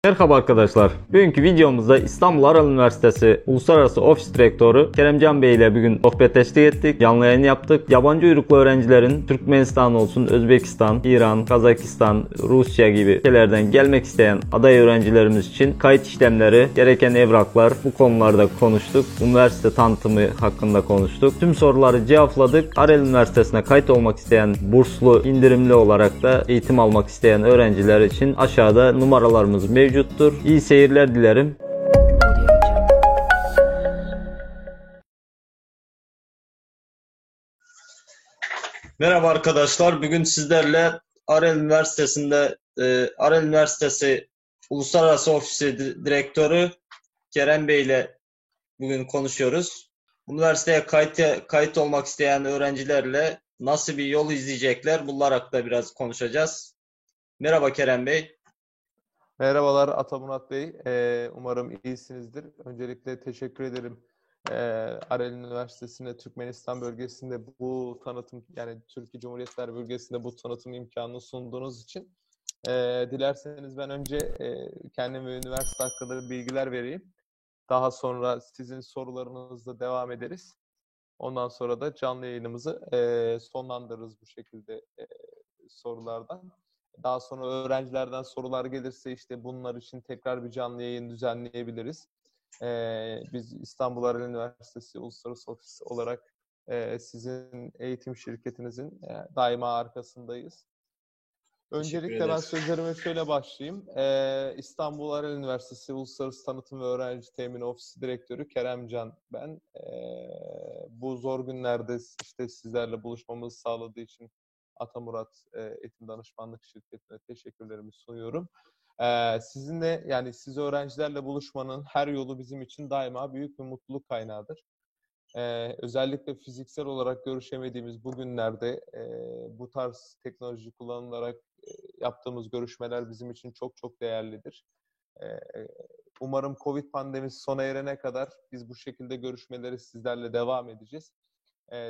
Merhaba arkadaşlar. Bugünkü videomuzda İstanbul Aral Üniversitesi Uluslararası Ofis Direktörü Keremcan Bey ile bugün sohbet eşlik ettik. Canlı yayın yaptık. Yabancı uyruklu öğrencilerin Türkmenistan olsun, Özbekistan, İran, Kazakistan, Rusya gibi ülkelerden gelmek isteyen aday öğrencilerimiz için kayıt işlemleri, gereken evraklar, bu konularda konuştuk. Üniversite tanıtımı hakkında konuştuk. Tüm soruları cevapladık. Aral Üniversitesi'ne kayıt olmak isteyen burslu, indirimli olarak da eğitim almak isteyen öğrenciler için aşağıda numaralarımız mevcuttur. İyi seyirler dilerim. Merhaba arkadaşlar. Bugün sizlerle Aral Üniversitesi Uluslararası Ofisi Direktörü Kerem Bey ile bugün konuşuyoruz. Üniversiteye kayıt olmak isteyen öğrencilerle nasıl bir yol izleyecekler? Bunlar hakkında biraz konuşacağız. Merhaba Kerem Bey. Merhabalar Atamurat Bey. Umarım iyisinizdir. Öncelikle teşekkür ederim. Aral Üniversitesi'ne Türkmenistan bölgesinde bu tanıtım, yani Türkiye Cumhuriyetler bölgesinde bu tanıtım imkanını sunduğunuz için. Dilerseniz ben önce kendim ve üniversite hakkında bilgiler vereyim. Daha sonra sizin sorularınızla devam ederiz. Ondan sonra da canlı yayınımızı sonlandırırız bu şekilde sorulardan. Daha sonra öğrencilerden sorular gelirse işte bunlar için tekrar bir canlı yayın düzenleyebiliriz. Biz İstanbul Aral Üniversitesi Uluslararası Ofis olarak sizin eğitim şirketinizin daima arkasındayız. Öncelikle ben sözlerime şöyle başlayayım. İstanbul Aral Üniversitesi Uluslararası Tanıtım ve Öğrenci Temini Ofisi Direktörü Keremcan ben. Bu zor günlerde işte sizlerle buluşmamızı sağladığı için Atamurat Eğitim Danışmanlık Şirketi'ne teşekkürlerimi sunuyorum. Sizinle, yani siz öğrencilerle buluşmanın her yolu bizim için daima büyük bir mutluluk kaynağıdır. Özellikle fiziksel olarak görüşemediğimiz bu günlerde bu tarz teknoloji kullanılarak yaptığımız görüşmeler bizim için çok çok değerlidir. Umarım Covid pandemisi sona erene kadar biz bu şekilde görüşmeleri sizlerle devam edeceğiz.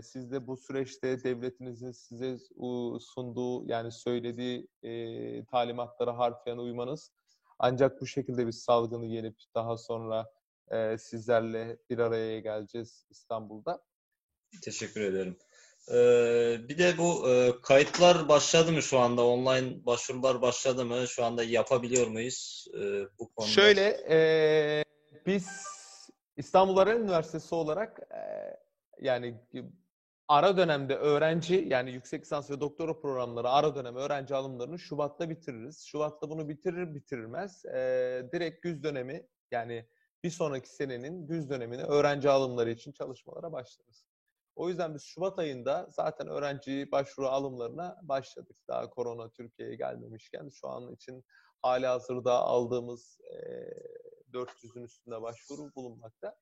Siz de bu süreçte devletinizin size sunduğu, yani söylediği talimatlara harfiyen uymanız, ancak bu şekilde biz salgını yenip daha sonra sizlerle bir araya geleceğiz İstanbul'da. Teşekkür ederim. Bir de bu kayıtlar başladı mı şu anda? Online başvurular başladı mı? Şu anda yapabiliyor muyuz bu konuda? Şöyle, biz İstanbul Aral Üniversitesi olarak yani ara dönemde öğrenci, yani yüksek lisans ve doktora programları ara dönem öğrenci alımlarını Şubat'ta bitiririz. Şubat'ta bunu bitirir bitirmez direkt güz dönemi, yani bir sonraki senenin güz dönemine öğrenci alımları için çalışmalara başlarız. O yüzden biz Şubat ayında zaten öğrenci başvuru alımlarına başladık. Daha korona Türkiye'ye gelmemişken şu an için halihazırda aldığımız 400'ün üstünde başvuru bulunmakta.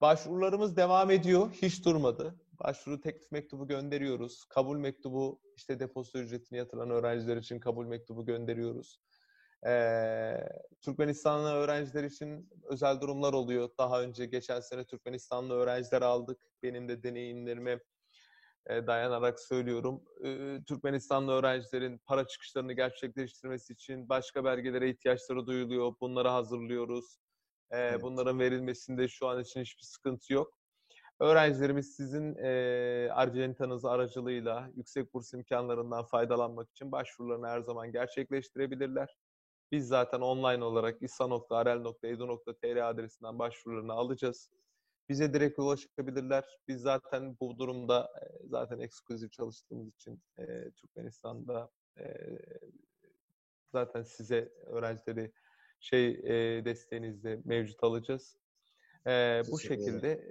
Başvurularımız devam ediyor. Hiç durmadı. Başvuru teklif mektubu gönderiyoruz. Kabul mektubu, işte depozito ücretini yatıran öğrenciler için kabul mektubu gönderiyoruz. Türkmenistanlı öğrenciler için özel durumlar oluyor. Daha önce geçen sene Türkmenistanlı öğrenciler aldık. Benim de deneyimlerime dayanarak söylüyorum. Türkmenistanlı öğrencilerin para çıkışlarını gerçekleştirmesi için başka belgelere ihtiyaçları duyuluyor. Bunları hazırlıyoruz. Evet. Bunların verilmesinde şu an için hiçbir sıkıntı yok. Öğrencilerimiz sizin Argentanız aracılığıyla yüksek burs imkanlarından faydalanmak için başvurularını her zaman gerçekleştirebilirler. Biz zaten online olarak issa.arel.edu.tr adresinden başvurularını alacağız. Bize direkt ulaşabilirler. Biz zaten bu durumda zaten ekskluzif çalıştığımız için Türkmenistan'da zaten size öğrencileri desteğinizde mevcut alacağız. Bu şekilde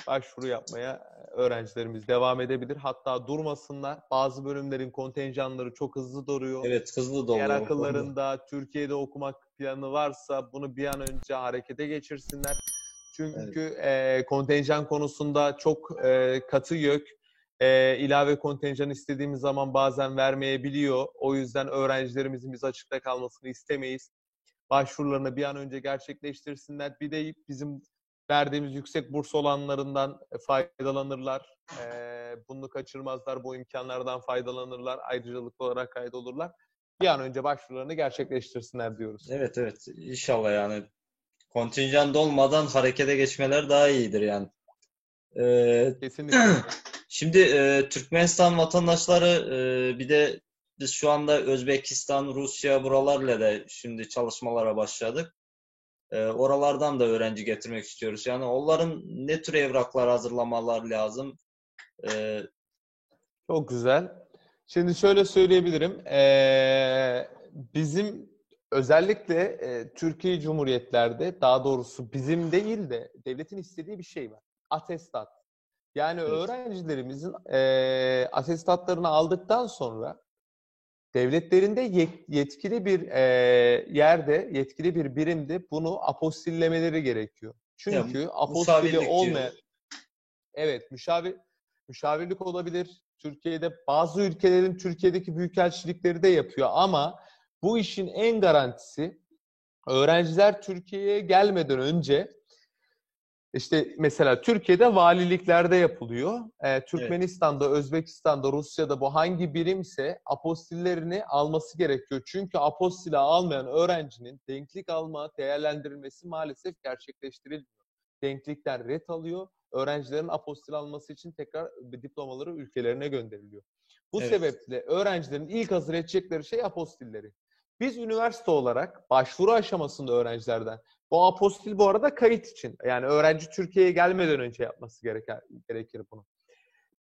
başvuru yapmaya öğrencilerimiz devam edebilir. Hatta durmasınlar. Bazı bölümlerin kontenjanları çok hızlı doluyor. Evet, hızlı Eğer doluyor. akıllarında Türkiye'de okumak planı varsa bunu bir an önce harekete geçirsinler. Çünkü kontenjan konusunda çok katı YÖK. İlave kontenjan istediğimiz zaman bazen vermeyebiliyor. O yüzden öğrencilerimizin biz açıkta kalmasını istemeyiz. Başvurularını bir an önce gerçekleştirsinler. Bir de bizim verdiğimiz yüksek burs olanlarından faydalanırlar. Bunu kaçırmazlar, bu imkanlardan faydalanırlar. Ayrıcalıklı olarak kaydolurlar. bir an önce başvurularını gerçekleştirsinler diyoruz. Evet, evet, inşallah yani kontenjan dolmadan harekete geçmeler daha iyidir yani. Ee, Kesinlikle. Şimdi Türkmenistan vatandaşları bir de biz şu anda Özbekistan, Rusya buralarla da şimdi çalışmalara başladık. Oralardan da öğrenci getirmek istiyoruz. Yani onların ne tür evraklar hazırlamalar lazım? E, Çok güzel. Şimdi şöyle söyleyebilirim. Bizim özellikle Türkiye Cumhuriyetlerde, daha doğrusu bizim değil de devletin istediği bir şey var. Atestat. Yani evet, öğrencilerimizin atestatlarını aldıktan sonra devletlerinde yetkili bir yerde, yetkili bir birimde bunu apostillemeleri gerekiyor. ya, Çünkü apostili müşavirlik olmayan, diyoruz. evet, müşavirlik olabilir. Bazı ülkelerin Türkiye'deki büyükelçilikleri de yapıyor ama bu işin en garantisi öğrenciler Türkiye'ye gelmeden önce işte mesela Türkiye'de valiliklerde yapılıyor. Evet, Türkmenistan'da, Özbekistan'da, Rusya'da bu hangi birimse apostillerini alması gerekiyor. Çünkü apostille almayan öğrencinin denklik alma değerlendirilmesi maalesef gerçekleştirilmiyor. Denklikten ret alıyor. Öğrencilerin apostil alması için tekrar diplomaları ülkelerine gönderiliyor. Bu evet, sebeple öğrencilerin ilk hazır edecekleri şey apostilleri. Biz üniversite olarak başvuru aşamasında öğrencilerden bu apostil bu arada kayıt için. Yani öğrenci Türkiye'ye gelmeden önce yapması gerekir bunu.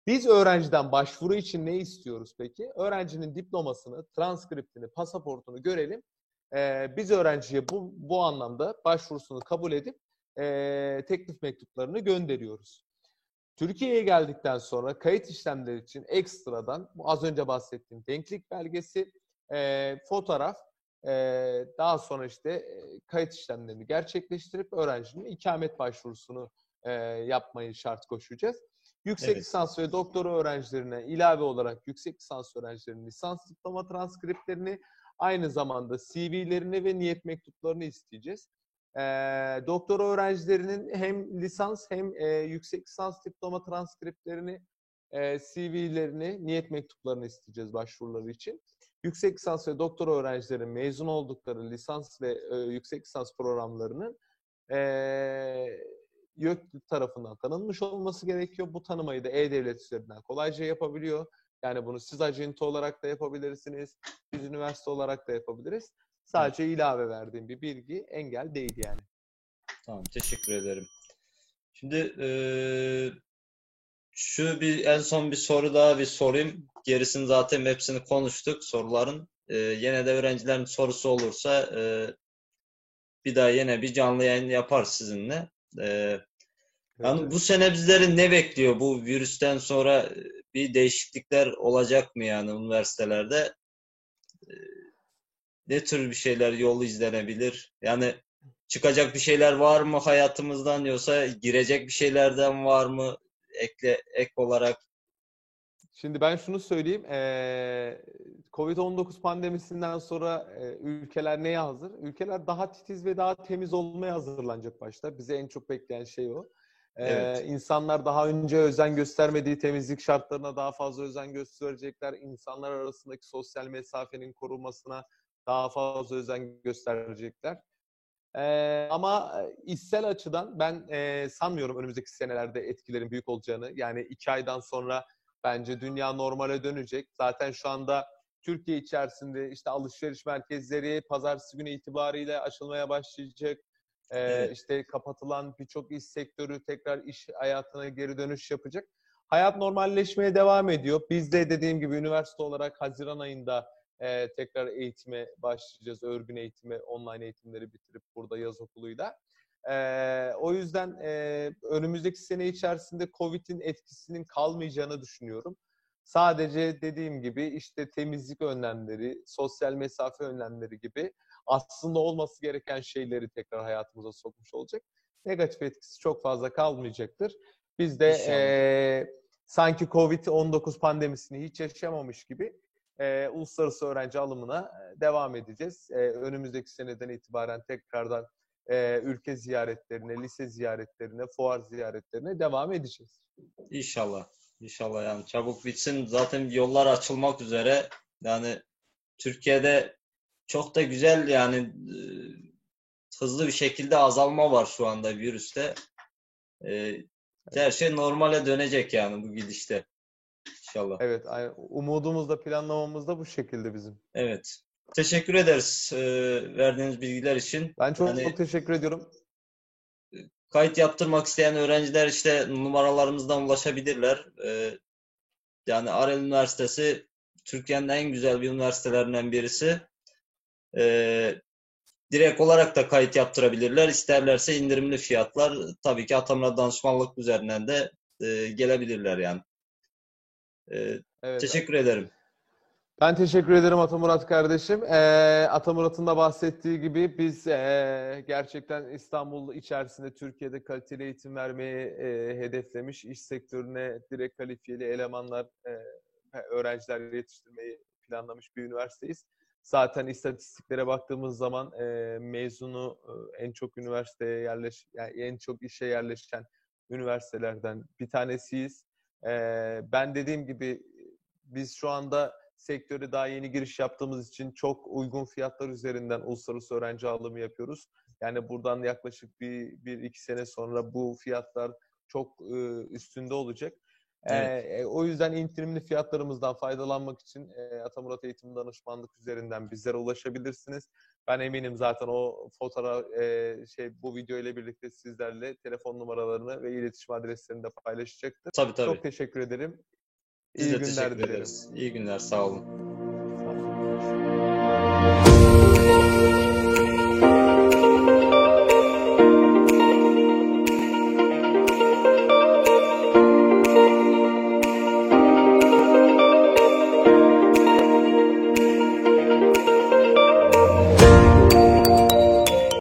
Biz öğrenciden başvuru için ne istiyoruz peki? Öğrencinin diplomasını, transkriptini, pasaportunu görelim. Biz öğrenciye bu anlamda başvurusunu kabul edip teklif mektuplarını gönderiyoruz. Türkiye'ye geldikten sonra kayıt işlemleri için ekstradan bu az önce bahsettiğim denklik belgesi, fotoğraf, e, daha sonra işte kayıt işlemlerini gerçekleştirip öğrencinin ikamet başvurusunu yapmayı şart koşacağız. Yüksek evet, lisans ve doktora öğrencilerine ilave olarak yüksek lisans öğrencilerinin lisans diploma transkriptlerini, aynı zamanda CV'lerini ve niyet mektuplarını isteyeceğiz. Doktora öğrencilerinin hem lisans hem yüksek lisans diploma transkriptlerini, CV'lerini, niyet mektuplarını isteyeceğiz başvuruları için. Yüksek lisans ve doktora öğrencilerin mezun oldukları lisans ve yüksek lisans programlarının YÖK tarafından tanınmış olması gerekiyor. Bu tanımayı da E-Devlet üzerinden kolayca yapabiliyor. Yani bunu siz acente olarak da yapabilirsiniz. Biz üniversite olarak da yapabiliriz. evet. Sadece ilave verdiğim bir bilgi, engel değil yani. Tamam, teşekkür ederim. Şimdi en son bir soru daha bir sorayım. Gerisini zaten hepsini konuştuk soruların. Yine de öğrencilerin sorusu olursa bir daha yine bir canlı yayın yapar sizinle. E, Evet, Yani evet. bu sene bizleri ne bekliyor? Bu virüsten sonra bir değişiklikler olacak mı yani üniversitelerde? Ne tür bir şeyler yolu izlenebilir? Yani çıkacak bir şeyler var mı hayatımızdan yoksa girecek bir şeylerden var mı ek olarak? Şimdi ben şunu söyleyeyim. Covid-19 pandemisinden sonra ülkeler neye hazır? Ülkeler daha titiz ve daha temiz olmaya hazırlanacak başta. Bize en çok bekleyen şey o. Evet, İnsanlar daha önce özen göstermediği temizlik şartlarına daha fazla özen gösterecekler. İnsanlar arasındaki sosyal mesafenin korunmasına daha fazla özen gösterecekler. Ama işsel açıdan ben sanmıyorum önümüzdeki senelerde etkilerin büyük olacağını. Yani 2 aydan sonra bence dünya normale dönecek. Zaten şu anda Türkiye içerisinde işte alışveriş merkezleri pazartesi günü itibariyle açılmaya başlayacak. evet, İşte kapatılan birçok iş sektörü tekrar iş hayatına geri dönüş yapacak. Hayat normalleşmeye devam ediyor. Biz de dediğim gibi üniversite olarak Haziran ayında tekrar eğitime başlayacağız. Örgün eğitimi, online eğitimleri bitirip burada yaz okuluyla. O yüzden önümüzdeki sene içerisinde Covid'in etkisinin kalmayacağını düşünüyorum. Sadece dediğim gibi işte temizlik önlemleri, sosyal mesafe önlemleri gibi aslında olması gereken şeyleri tekrar hayatımıza sokmuş olacak. Negatif etkisi çok fazla kalmayacaktır. Biz de inşallah. sanki Covid-19 pandemisini hiç yaşamamış gibi uluslararası öğrenci alımına devam edeceğiz. Önümüzdeki seneden itibaren tekrardan ülke ziyaretlerine, lise ziyaretlerine, fuar ziyaretlerine devam edeceğiz. İnşallah. İnşallah yani çabuk bitsin. Zaten yollar açılmak üzere. Yani Türkiye'de çok da güzel yani hızlı bir şekilde azalma var şu anda virüste. Her şey normale dönecek yani bu gidişte inşallah. Evet, umudumuz da planlamamız da bu şekilde bizim. Evet. Teşekkür ederiz verdiğiniz bilgiler için. Ben çok Yani teşekkür ediyorum. kayıt yaptırmak isteyen öğrenciler işte numaralarımızdan ulaşabilirler. Yani Arel Üniversitesi Türkiye'nin en güzel bir üniversitelerinden birisi. Direkt olarak da kayıt yaptırabilirler. İsterlerse indirimli fiyatlar tabii ki Atamra danışmanlık üzerinden de gelebilirler yani. Evet. Teşekkür ederim. Ben teşekkür ederim Atamurat kardeşim. Atamurat'ın da bahsettiği gibi biz gerçekten İstanbul içerisinde Türkiye'de kaliteli eğitim vermeyi hedeflemiş. İş sektörüne direkt kalifiyeli elemanlar, öğrenciler yetiştirmeyi planlamış bir üniversiteyiz. Zaten istatistiklere baktığımız zaman mezunu en çok üniversiteye yani en çok işe yerleşen üniversitelerden bir tanesiyiz. Ben dediğim gibi biz şu anda sektöre daha yeni giriş yaptığımız için çok uygun fiyatlar üzerinden uluslararası öğrenci alımı yapıyoruz. Yani buradan yaklaşık bir iki sene sonra bu fiyatlar çok üstünde olacak. Evet. O yüzden indirimli fiyatlarımızdan faydalanmak için Atamurat Eğitim Danışmanlık üzerinden bizlere ulaşabilirsiniz. Ben eminim zaten o fotoğraf bu video ile birlikte sizlerle telefon numaralarını ve iletişim adreslerini de paylaşacaktır. Tabii tabii. Çok teşekkür ederim. Biz İyi de günler teşekkür dilerim. ederiz. İyi günler. Sağ olun. Sağ olun.